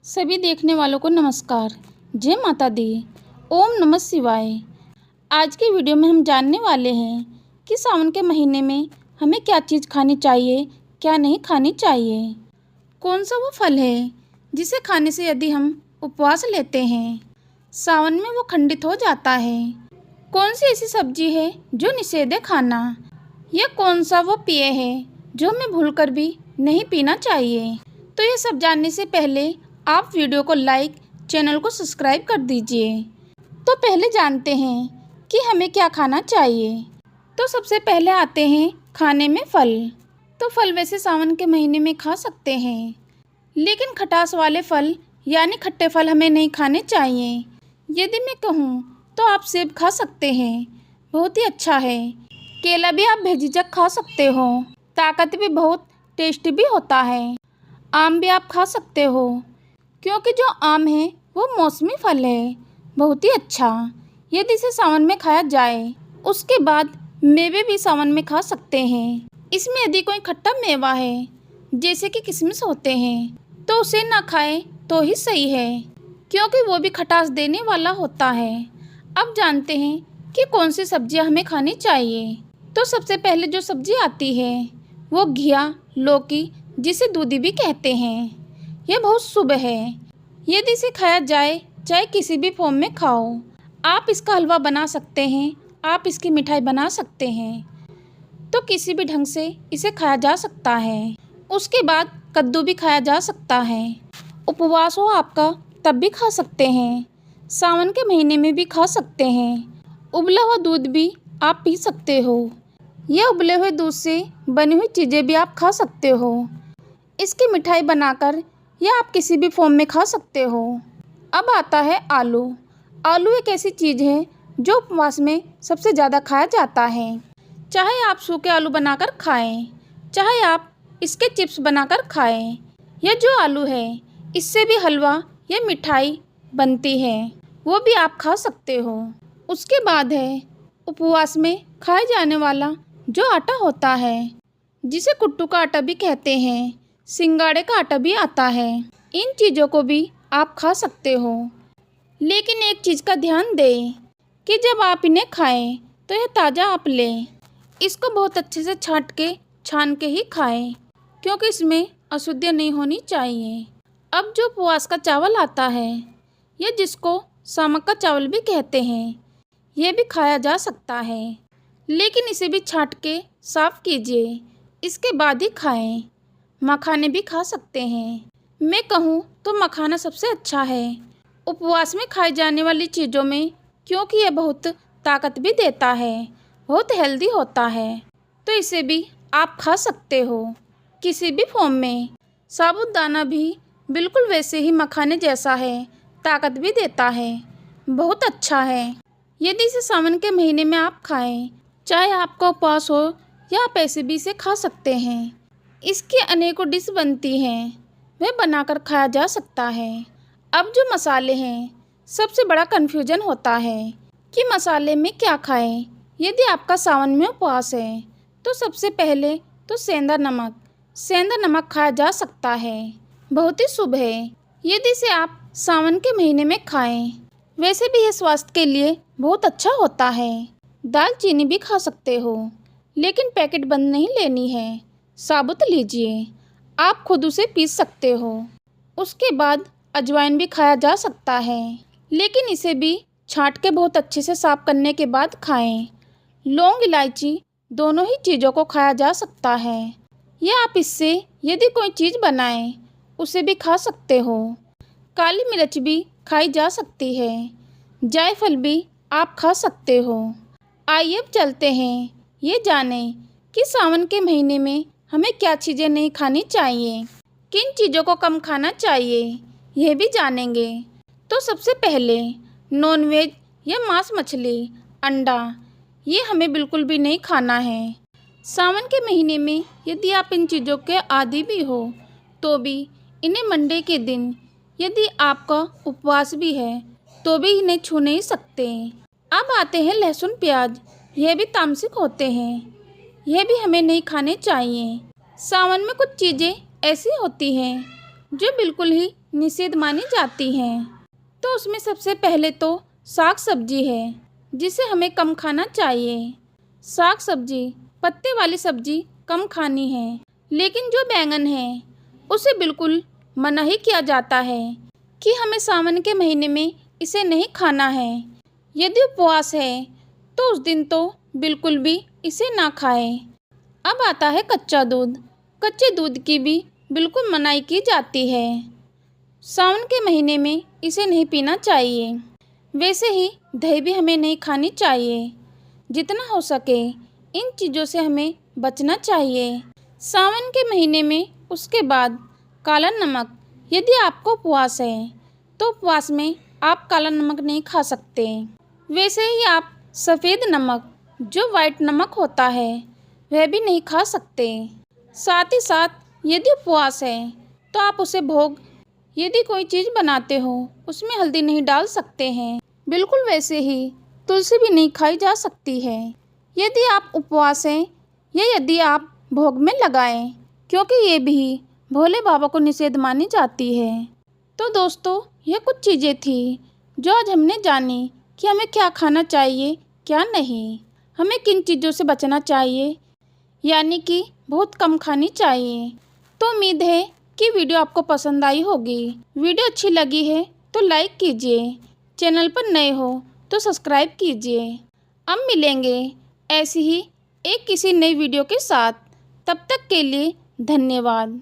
सभी देखने वालों को नमस्कार। जय माता दी। ओम नमः शिवाय। आज की वीडियो में हम जानने वाले हैं कि सावन के महीने में हमें क्या चीज़ खानी चाहिए, क्या नहीं खानी चाहिए। कौन सा वो फल है जिसे खाने से यदि हम उपवास लेते हैं सावन में वो खंडित हो जाता है। कौन सी ऐसी सब्जी है जो निषेध है खाना, या कौन सा वो पेय है जो हमें भूलकर भी नहीं पीना चाहिए। तो ये सब जानने से पहले आप वीडियो को लाइक, चैनल को सब्सक्राइब कर दीजिए। तो पहले जानते हैं कि हमें क्या खाना चाहिए। तो सबसे पहले आते हैं खाने में फल। तो फल वैसे सावन के महीने में खा सकते हैं, लेकिन खटास वाले फल यानी खट्टे फल हमें नहीं खाने चाहिए। यदि मैं कहूँ तो आप सेब खा सकते हैं, बहुत ही अच्छा है। केला भी आप बेझिझक खा सकते हो, ताकत भी बहुत टेस्टी भी होता है। आम भी आप खा सकते हो, क्योंकि जो आम है वो मौसमी फल है, बहुत ही अच्छा। यदि इसे सावन में खाया जाए। उसके बाद मेवे भी सावन में खा सकते हैं। इसमें यदि कोई खट्टा मेवा है जैसे कि किशमिश होते हैं तो उसे ना खाएं तो ही सही है, क्योंकि वो भी खटास देने वाला होता है। अब जानते हैं कि कौन सी सब्जियां हमें खानी चाहिए। तो सबसे पहले जो सब्जी आती है वो घिया लौकी, जिसे दूधी भी कहते हैं। यह बहुत शुभ है। यदि इसे खाया जाए, चाहे किसी भी फॉर्म में खाओ। आप इसका हलवा बना सकते हैं, आप इसकी मिठाई बना सकते हैं, तो किसी भी ढंग से इसे खाया जा सकता है। उसके बाद कद्दू भी खाया जा सकता है। उपवास हो आपका तब भी खा सकते हैं, सावन के महीने में भी खा सकते हैं। उबला हुआ दूध भी आप पी सकते हो, यह उबले हुए दूध से बनी हुई चीज़ें भी आप खा सकते हो। इसकी मिठाई बनाकर या आप किसी भी फॉर्म में खा सकते हो। अब आता है आलू। आलू एक ऐसी चीज़ है जो उपवास में सबसे ज़्यादा खाया जाता है। चाहे आप सूखे आलू बनाकर खाएं, चाहे आप इसके चिप्स बनाकर खाएं। यह जो आलू है इससे भी हलवा या मिठाई बनती है, वो भी आप खा सकते हो। उसके बाद है उपवास में खाए जाने वाला जो आटा होता है, जिसे कुट्टू का आटा भी कहते हैं, सिंगाड़े का आटा भी आता है। इन चीज़ों को भी आप खा सकते हो, लेकिन एक चीज़ का ध्यान दें कि जब आप इन्हें खाएं तो यह ताज़ा आप लें। इसको बहुत अच्छे से छान के ही खाएं, क्योंकि इसमें अशुद्धियाँ नहीं होनी चाहिए। अब जो उपवास का चावल आता है, यह जिसको सामक का चावल भी कहते हैं, यह भी खाया जा सकता है, लेकिन इसे भी छाँट के साफ़ कीजिए, इसके बाद ही खाएं। मखाने भी खा सकते हैं। मैं कहूँ तो मखाना सबसे अच्छा है उपवास में खाई जाने वाली चीज़ों में, क्योंकि यह बहुत ताकत भी देता है, बहुत हेल्दी होता है। तो इसे भी आप खा सकते हो किसी भी फॉर्म में। साबूदाना भी बिल्कुल वैसे ही मखाने जैसा है, ताकत भी देता है, बहुत अच्छा है। यदि इसे सावन के महीने में आप खाएं, चाहे आपका उपवास हो या आप ऐसे भी इसे खा सकते हैं। इसकी अनेकों डिश बनती हैं, वह बनाकर खाया जा सकता है। अब जो मसाले हैं, सबसे बड़ा कन्फ्यूजन होता है कि मसाले में क्या खाएं। यदि आपका सावन में उपवास है तो सबसे पहले तो सेंधा नमक खाया जा सकता है, बहुत ही शुभ है। यदि इसे आप सावन के महीने में खाएं, वैसे भी यह स्वास्थ्य के लिए बहुत अच्छा होता है। दालचीनी भी खा सकते हो, लेकिन पैकेट बंद नहीं लेनी है, साबुत लीजिए, आप खुद उसे पीस सकते हो। उसके बाद अजवाइन भी खाया जा सकता है, लेकिन इसे भी छाँट के बहुत अच्छे से साफ करने के बाद खाएं। लौंग इलायची दोनों ही चीज़ों को खाया जा सकता है, या आप इससे यदि कोई चीज़ बनाएं उसे भी खा सकते हो। काली मिर्च भी खाई जा सकती है, जायफल भी आप खा सकते हो। आइए अब चलते हैं, ये जानें कि सावन के महीने में हमें क्या चीज़ें नहीं खानी चाहिए, किन चीज़ों को कम खाना चाहिए, यह भी जानेंगे। तो सबसे पहले नॉनवेज या मांस मछली, अंडा, ये हमें बिल्कुल भी नहीं खाना है। सावन के महीने में यदि आप इन चीज़ों के आदी भी हो तो भी इन्हें मंडे के दिन, यदि आपका उपवास भी है तो भी इन्हें छू नहीं सकते। अब आते हैं लहसुन प्याज, यह भी तामसिक होते हैं, यह भी हमें नहीं खाने चाहिए। सावन में कुछ चीज़ें ऐसी होती हैं जो बिल्कुल ही निषेध मानी जाती हैं। तो उसमें सबसे पहले तो साग सब्जी है, जिसे हमें कम खाना चाहिए। साग सब्जी, पत्ते वाली सब्जी कम खानी है। लेकिन जो बैंगन है उसे बिल्कुल मना ही किया जाता है कि हमें सावन के महीने में इसे नहीं खाना है। यदि उपवास है तो उस दिन तो बिल्कुल भी इसे ना खाएं। अब आता है कच्चा दूध। कच्चे दूध की भी बिल्कुल मनाही की जाती है। सावन के महीने में इसे नहीं पीना चाहिए। वैसे ही दही भी हमें नहीं खानी चाहिए। जितना हो सके इन चीज़ों से हमें बचना चाहिए। सावन के महीने में उसके बाद काला नमक, यदि आपको उपवास है तो उपवास में आप काला नमक नहीं खा सकते। वैसे ही आप सफ़ेद नमक, जो वाइट नमक होता है, वह भी नहीं खा सकते। साथ ही साथ यदि उपवास है तो आप उसे भोग, यदि कोई चीज़ बनाते हो उसमें हल्दी नहीं डाल सकते हैं। बिल्कुल वैसे ही तुलसी भी नहीं खाई जा सकती है यदि आप उपवास हैं या यदि आप भोग में लगाएं, क्योंकि ये भी भोले बाबा को निषेध मानी जाती है। तो दोस्तों, ये कुछ चीज़ें थी जो आज हमने जानी कि हमें क्या खाना चाहिए, क्या नहीं, हमें किन चीज़ों से बचना चाहिए, यानी कि बहुत कम खानी चाहिए। तो उम्मीद है कि वीडियो आपको पसंद आई होगी। वीडियो अच्छी लगी है तो लाइक कीजिए, चैनल पर नए हो तो सब्सक्राइब कीजिए। अब मिलेंगे ऐसी ही एक किसी नई वीडियो के साथ। तब तक के लिए धन्यवाद।